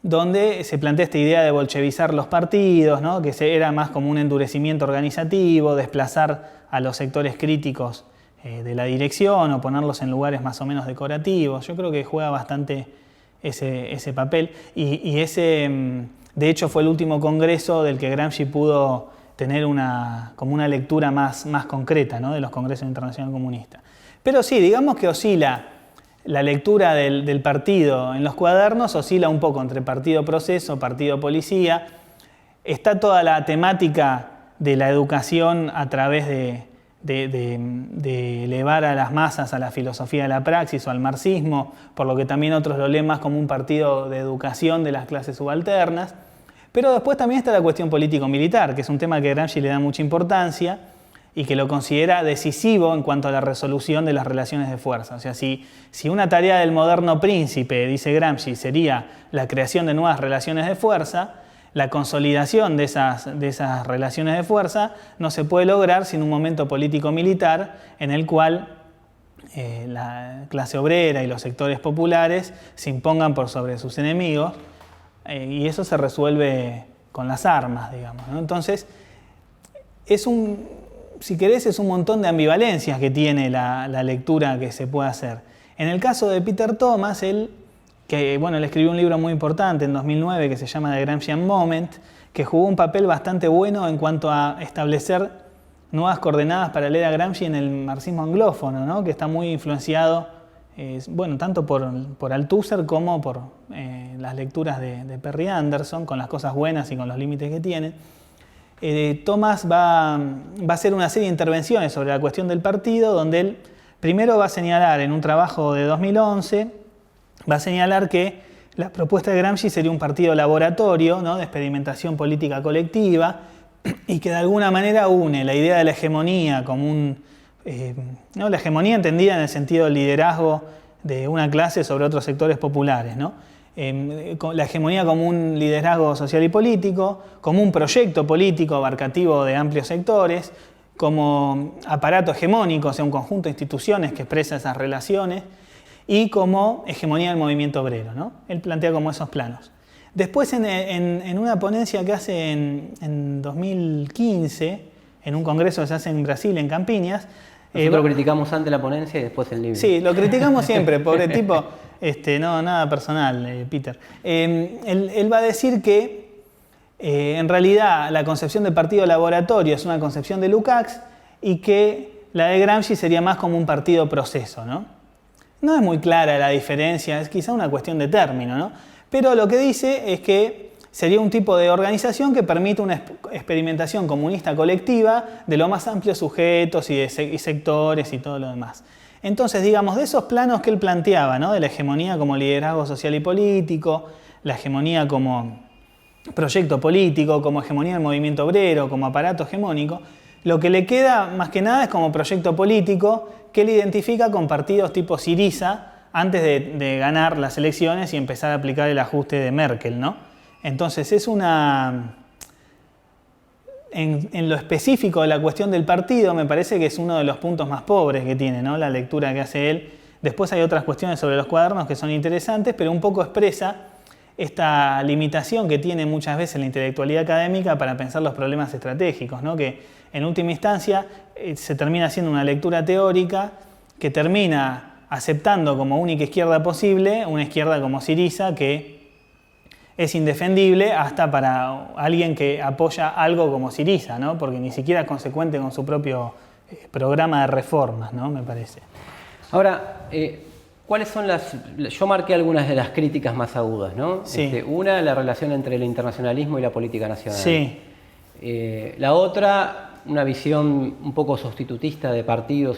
donde se plantea esta idea de bolchevizar los partidos, ¿no? Que era más como un endurecimiento organizativo, desplazar a los sectores críticos de la dirección o ponerlos en lugares más o menos decorativos. Yo creo que juega bastante ese papel y de hecho fue el último congreso del que Gramsci pudo tener como una lectura más concreta, ¿no? De los congresos internacionales comunistas. Pero sí, digamos que oscila la lectura del partido en los cuadernos, oscila un poco entre partido proceso, partido policía. Está toda la temática de la educación a través de elevar a las masas a la filosofía de la praxis o al marxismo, por lo que también otros lo leen más como un partido de educación de las clases subalternas. Pero después también está la cuestión político-militar, que es un tema que Gramsci le da mucha importancia y que lo considera decisivo en cuanto a la resolución de las relaciones de fuerza. O sea, si una tarea del moderno príncipe, dice Gramsci, sería la creación de nuevas relaciones de fuerza, la consolidación de esas relaciones de fuerza no se puede lograr sin un momento político-militar en el cual la clase obrera y los sectores populares se impongan por sobre sus enemigos, y eso se resuelve con las armas, digamos, ¿no? Entonces, si querés, es un montón de ambivalencias que tiene la lectura que se puede hacer. En el caso de Peter Thomas, él escribió un libro muy importante en 2009 que se llama The Gramscian Moment, que jugó un papel bastante bueno en cuanto a establecer nuevas coordenadas para leer a Gramsci en el marxismo anglófono, ¿no? Que está muy influenciado, tanto por Althusser como por las lecturas de Perry Anderson, con las cosas buenas y con los límites que tienen. Thomas va a hacer una serie de intervenciones sobre la cuestión del partido, donde él primero va a señalar en un trabajo de 2011, va a señalar que la propuesta de Gramsci sería un partido laboratorio, ¿no? De experimentación política colectiva, y que de alguna manera une la idea de la hegemonía como la hegemonía entendida en el sentido del liderazgo de una clase sobre otros sectores populares, ¿no? La hegemonía como un liderazgo social y político, como un proyecto político abarcativo de amplios sectores, como aparato hegemónico, o sea, un conjunto de instituciones que expresa esas relaciones, y como hegemonía del movimiento obrero, ¿no? Él plantea como esos planos. Después, en una ponencia que hace en 2015, en un congreso que se hace en Brasil, en Campiñas. Nosotros criticamos antes la ponencia y después el libro. Sí, lo criticamos siempre, pobre tipo. No, nada personal, Peter. Él va a decir que en realidad la concepción del partido laboratorio es una concepción de Lukács y que la de Gramsci sería más como un partido proceso, ¿no? No es muy clara la diferencia, es quizá una cuestión de término, ¿no? Pero lo que dice es que sería un tipo de organización que permite una experimentación comunista colectiva de los más amplios sujetos y sectores y todo lo demás. Entonces, digamos, de esos planos que él planteaba, ¿no? De la hegemonía como liderazgo social y político, la hegemonía como proyecto político, como hegemonía del movimiento obrero, como aparato hegemónico, lo que le queda más que nada es como proyecto político que él identifica con partidos tipo Syriza antes de ganar las elecciones y empezar a aplicar el ajuste de Merkel, ¿no? Entonces es en lo específico de la cuestión del partido, me parece que es uno de los puntos más pobres que tiene, ¿no? La lectura que hace él. Después hay otras cuestiones sobre los cuadernos que son interesantes, pero un poco expresa esta limitación que tiene muchas veces la intelectualidad académica para pensar los problemas estratégicos, ¿no? Que en última instancia se termina haciendo una lectura teórica que termina aceptando como única izquierda posible una izquierda como Syriza, que es indefendible hasta para alguien que apoya algo como Syriza, ¿no? Porque ni siquiera es consecuente con su propio programa de reformas, ¿no? Me parece. Ahora, ¿cuáles son yo marqué algunas de las críticas más agudas, ¿no? Sí. Una, la relación entre el internacionalismo y la política nacional. Sí. La otra, una visión un poco sustitutista de partido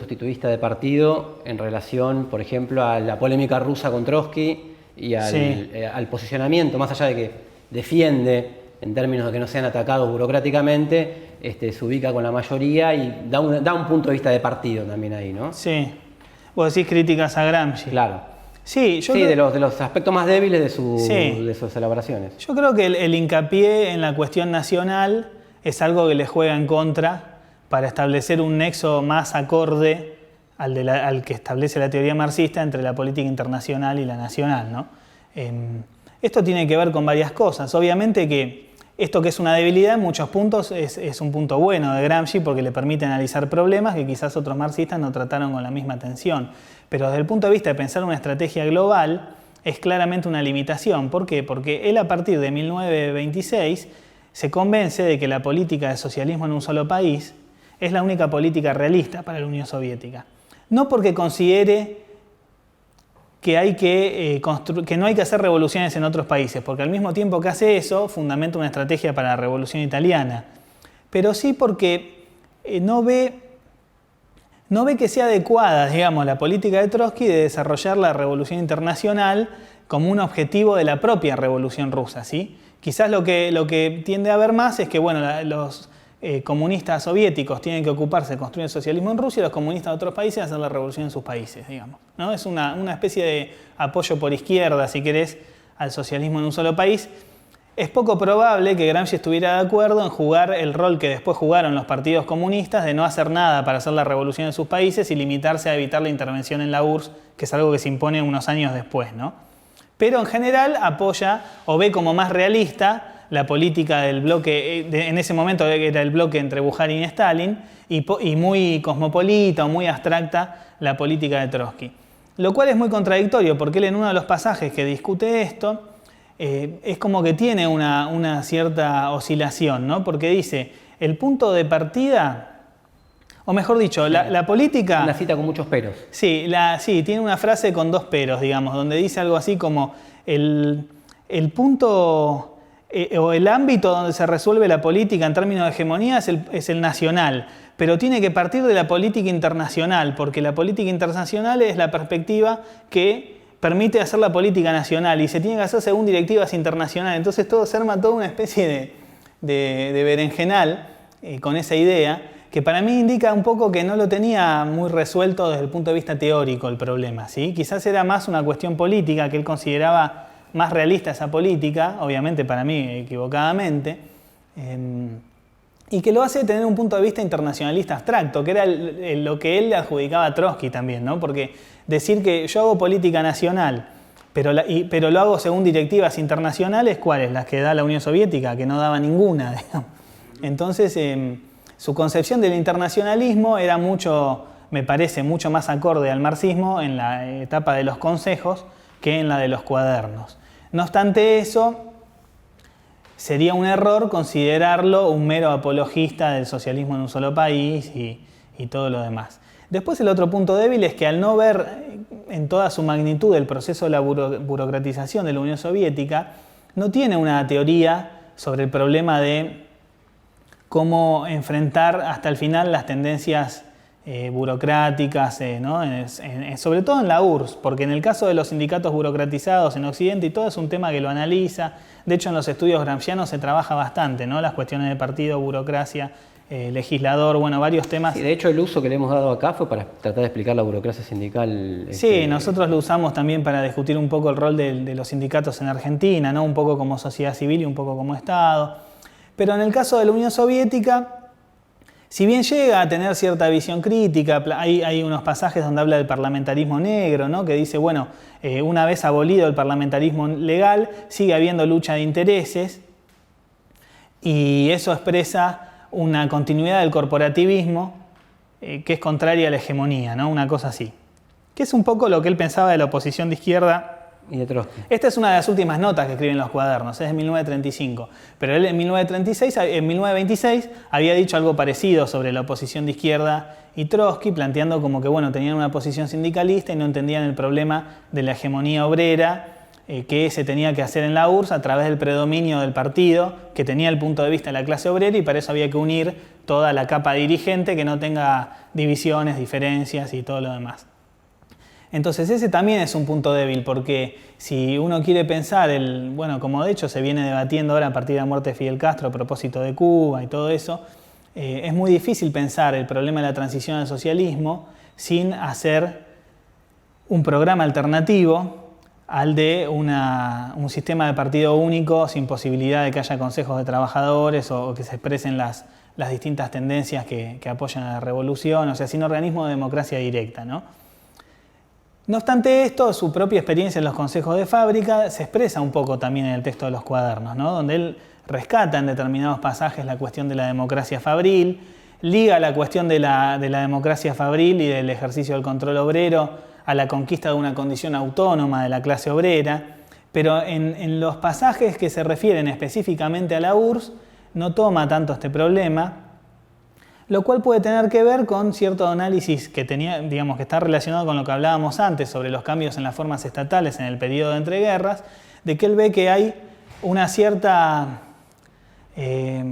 en relación, por ejemplo, a la polémica rusa con Trotsky y al posicionamiento, más allá de que defiende en términos de que no sean atacados burocráticamente, se ubica con la mayoría y da un punto de vista de partido también ahí, ¿no? Sí. Vos decís críticas a Gramsci. Claro. Sí, de los aspectos más débiles de sus elaboraciones. Yo creo que el hincapié en la cuestión nacional es algo que le juega en contra para establecer un nexo más acorde al que establece la teoría marxista entre la política internacional y la nacional, ¿no? Esto tiene que ver con varias cosas. Obviamente que esto que es una debilidad en muchos puntos es un punto bueno de Gramsci porque le permite analizar problemas que quizás otros marxistas no trataron con la misma atención. Pero desde el punto de vista de pensar una estrategia global es claramente una limitación. ¿Por qué? Porque él a partir de 1926 se convence de que la política de socialismo en un solo país es la única política realista para la Unión Soviética. No porque considere que no hay que hacer revoluciones en otros países, porque al mismo tiempo que hace eso, fundamenta una estrategia para la Revolución Italiana. Pero sí porque no ve que sea adecuada, digamos, la política de Trotsky de desarrollar la Revolución Internacional como un objetivo de la propia Revolución Rusa, ¿sí? Quizás lo que tiende a ver más es que, bueno, los comunistas soviéticos tienen que ocuparse de construir el socialismo en Rusia y los comunistas de otros países hacer la revolución en sus países, digamos, ¿no? Es una especie de apoyo por izquierda, si querés, al socialismo en un solo país. Es poco probable que Gramsci estuviera de acuerdo en jugar el rol que después jugaron los partidos comunistas de no hacer nada para hacer la revolución en sus países y limitarse a evitar la intervención en la URSS, que es algo que se impone unos años después, ¿no? Pero en general apoya o ve como más realista la política del bloque, en ese momento era el bloque entre Bukharin y Stalin, y muy cosmopolita o muy abstracta la política de Trotsky. Lo cual es muy contradictorio, porque él en uno de los pasajes que discute esto, es como que tiene una cierta oscilación, ¿no? Porque dice, el punto de partida, o mejor dicho, la política... Una cita con muchos peros. Sí, tiene una frase con 2 peros, digamos, donde dice algo así como el punto o el ámbito donde se resuelve la política en términos de hegemonía es el nacional, pero tiene que partir de la política internacional, porque la política internacional es la perspectiva que permite hacer la política nacional y se tiene que hacer según directivas internacionales. Entonces todo se arma toda una especie de berenjenal con esa idea, que para mí indica un poco que no lo tenía muy resuelto desde el punto de vista teórico el problema, ¿sí? Quizás era más una cuestión política, que él consideraba más realista esa política, obviamente para mí equivocadamente, y que lo hace tener un punto de vista internacionalista abstracto, que era lo que él le adjudicaba a Trotsky también, ¿no? Porque decir que yo hago política nacional, pero lo hago según directivas internacionales, ¿cuáles? Las que da la Unión Soviética, que no daba ninguna, digamos. Entonces, su concepción del internacionalismo era me parece, mucho más acorde al marxismo en la etapa de los consejos que en la de los cuadernos. No obstante eso, sería un error considerarlo un mero apologista del socialismo en un solo país y todo lo demás. Después el otro punto débil es que al no ver en toda su magnitud el proceso de la burocratización de la Unión Soviética, no tiene una teoría sobre el problema de cómo enfrentar hasta el final las tendencias burocráticas, ¿no? Sobre todo en la URSS, porque en el caso de los sindicatos burocratizados en Occidente y todo es un tema que lo analiza. De hecho, en los estudios gramscianos se trabaja bastante, ¿no? Las cuestiones de partido, burocracia, legislador, bueno, varios temas. Sí, de hecho, el uso que le hemos dado acá fue para tratar de explicar la burocracia sindical. Sí, nosotros lo usamos también para discutir un poco el rol de los sindicatos en Argentina, ¿no? Un poco como sociedad civil y un poco como Estado. Pero en el caso de la Unión Soviética, si bien llega a tener cierta visión crítica, hay unos pasajes donde habla del parlamentarismo negro, ¿no? Que dice, bueno, una vez abolido el parlamentarismo legal, sigue habiendo lucha de intereses y eso expresa una continuidad del corporativismo que es contraria a la hegemonía, ¿no? Una cosa así. Que es un poco lo que él pensaba de la oposición de izquierda. Y de Trotsky. Esta es una de las últimas notas que escribe en los cuadernos, es de 1935. Pero él en 1926 había dicho algo parecido sobre la oposición de izquierda y Trotsky, planteando como que bueno, tenían una posición sindicalista y no entendían el problema de la hegemonía obrera que se tenía que hacer en la URSS a través del predominio del partido, que tenía el punto de vista de la clase obrera y para eso había que unir toda la capa dirigente que no tenga divisiones, diferencias y todo lo demás. Entonces ese también es un punto débil, porque si uno quiere pensar, bueno, como de hecho se viene debatiendo ahora a partir de la muerte de Fidel Castro a propósito de Cuba y todo eso, es muy difícil pensar el problema de la transición al socialismo sin hacer un programa alternativo al de un sistema de partido único sin posibilidad de que haya consejos de trabajadores o que se expresen las distintas tendencias que apoyan a la revolución, o sea, sin organismo de democracia directa, ¿no? No obstante esto, su propia experiencia en los consejos de fábrica se expresa un poco también en el texto de los cuadernos, ¿no? Donde él rescata en determinados pasajes la cuestión de la democracia fabril, liga la cuestión de la democracia fabril y del ejercicio del control obrero a la conquista de una condición autónoma de la clase obrera, pero en los pasajes que se refieren específicamente a la URSS no toma tanto este problema, lo cual puede tener que ver con cierto análisis que tenía, digamos, que está relacionado con lo que hablábamos antes sobre los cambios en las formas estatales en el periodo de entreguerras, de que él ve que hay una cierta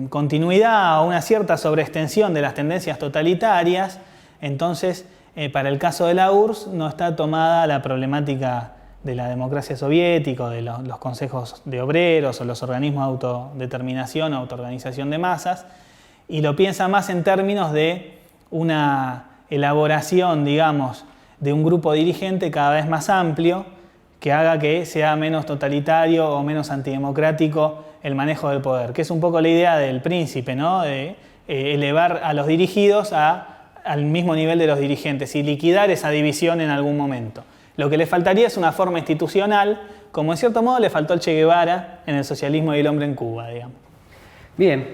continuidad o una cierta sobreextensión de las tendencias totalitarias. Entonces, para el caso de la URSS no está tomada la problemática de la democracia soviética, de los consejos de obreros o los organismos de autodeterminación o autoorganización de masas, y lo piensa más en términos de una elaboración, digamos, de un grupo dirigente cada vez más amplio que haga que sea menos totalitario o menos antidemocrático el manejo del poder, que es un poco la idea del príncipe, ¿no? De elevar a los dirigidos al mismo nivel de los dirigentes y liquidar esa división en algún momento. Lo que le faltaría es una forma institucional como en cierto modo le faltó al Che Guevara en el socialismo y el hombre en Cuba, digamos. Bien,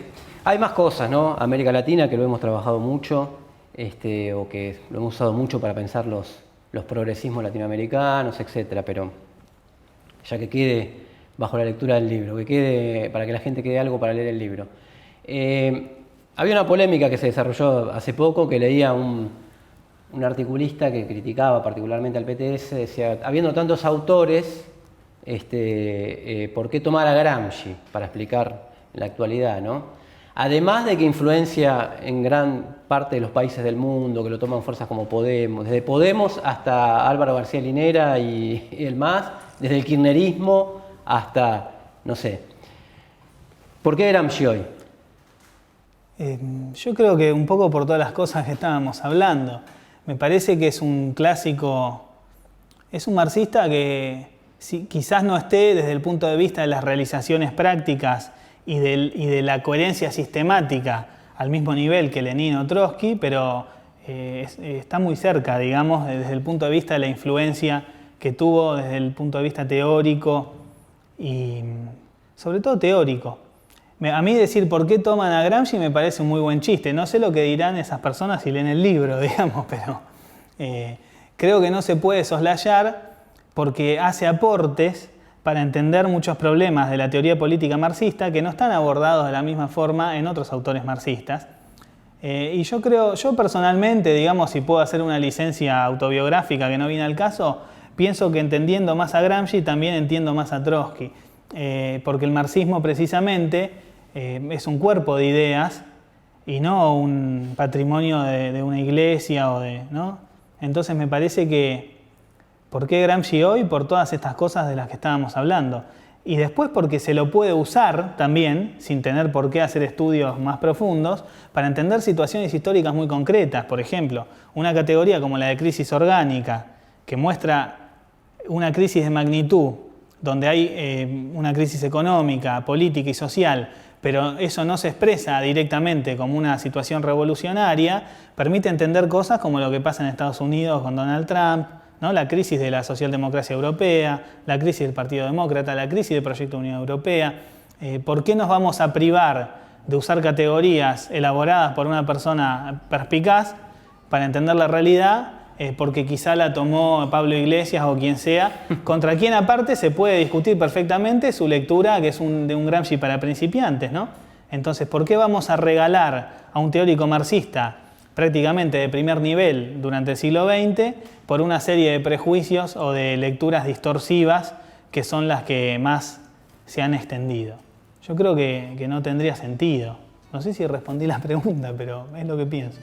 hay más cosas, ¿no? América Latina, que lo hemos trabajado mucho, o que lo hemos usado mucho para pensar los progresismos latinoamericanos, etcétera, pero ya que quede bajo la lectura del libro, que quede para que la gente quede algo para leer el libro. Había una polémica que se desarrolló hace poco, que leía un articulista que criticaba particularmente al PTS, decía, habiendo tantos autores, ¿por qué tomar a Gramsci para explicar la actualidad, ¿no? Además de que influencia en gran parte de los países del mundo, que lo toman fuerzas como Podemos, desde Podemos hasta Álvaro García Linera y el MAS, desde el kirchnerismo hasta, no sé. ¿Por qué Gramsci hoy? Yo creo que un poco por todas las cosas que estábamos hablando. Me parece que es un clásico, es un marxista que quizás no esté desde el punto de vista de las realizaciones prácticas y de la coherencia sistemática al mismo nivel que Lenin o Trotsky, pero está muy cerca, digamos, desde el punto de vista de la influencia que tuvo desde el punto de vista teórico y sobre todo teórico. A mí decir por qué toman a Gramsci me parece un muy buen chiste. No sé lo que dirán esas personas si leen el libro, digamos, pero creo que no se puede soslayar porque hace aportes para entender muchos problemas de la teoría política marxista que no están abordados de la misma forma en otros autores marxistas. Y yo personalmente, digamos, si puedo hacer una licencia autobiográfica que no viene al caso, pienso que entendiendo más a Gramsci también entiendo más a Trotsky. Porque el marxismo precisamente es un cuerpo de ideas y no un patrimonio de una iglesia ¿no? Entonces me parece que ¿por qué Gramsci hoy? Por todas estas cosas de las que estábamos hablando. Y después porque se lo puede usar también, sin tener por qué hacer estudios más profundos, para entender situaciones históricas muy concretas. Por ejemplo, una categoría como la de crisis orgánica, que muestra una crisis de magnitud, donde hay una crisis económica, política y social, pero eso no se expresa directamente como una situación revolucionaria, permite entender cosas como lo que pasa en Estados Unidos con Donald Trump, ¿no? La crisis de la socialdemocracia europea, la crisis del Partido Demócrata, la crisis del Proyecto Unión Europea. ¿Por qué nos vamos a privar de usar categorías elaboradas por una persona perspicaz para entender la realidad? Porque quizá la tomó Pablo Iglesias o quien sea, contra quien aparte se puede discutir perfectamente su lectura, que es de un Gramsci para principiantes, ¿no? Entonces, ¿por qué vamos a regalar a un teórico marxista prácticamente de primer nivel durante el siglo XX por una serie de prejuicios o de lecturas distorsivas que son las que más se han extendido? Yo creo que no tendría sentido. No sé si respondí la pregunta, pero es lo que pienso.